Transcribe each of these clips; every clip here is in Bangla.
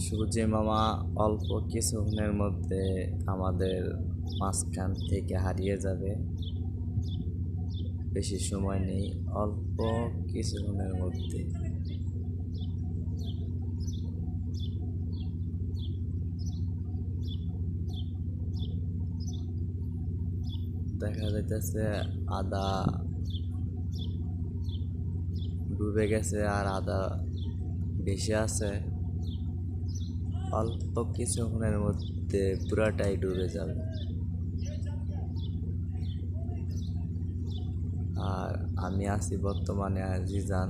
সূর্যি মামা অল্প কিছুক্ষণের মধ্যে আমাদের মাঝখান থেকে হারিয়ে যাবে। বেশি সময় নেই, অল্প কিছুক্ষণের মধ্যে। দেখা যাইতেছে আদা ডুবে গেছে আর আদা বেশি আছে। অল্প কিছুক্ষণের মধ্যে পুরাটাই ডুবে যাবে। আর আমি আছি বর্তমানে জিজান,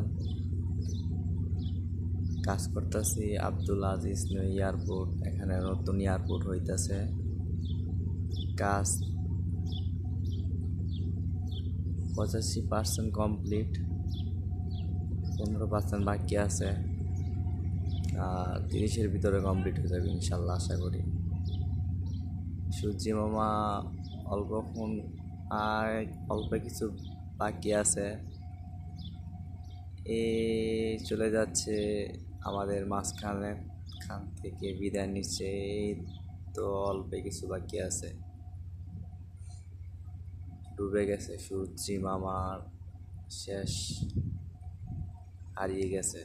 কাজ করতেছি আব্দুল আজিজ নিউ এয়ারপোর্ট। এখানে নতুন এয়ারপোর্ট হইতেছে, কাজ 85% কমপ্লিট, 15% বাকি আছে। আর 30-এর ভিতরে কমপ্লিট হয়ে যাবে ইনশাল্লাহ, আশা করি। সূর্যি মামা অল্পক্ষণ আর অল্প কিছু বাকি আছে, এ চলে যাচ্ছে আমাদের খান থেকে বিদায় নিচ্ছে। এই তো অল্প কিছু বাকি আছে, ডুবে গেছে সূর্যি মামার শেষ, হারিয়ে গেছে।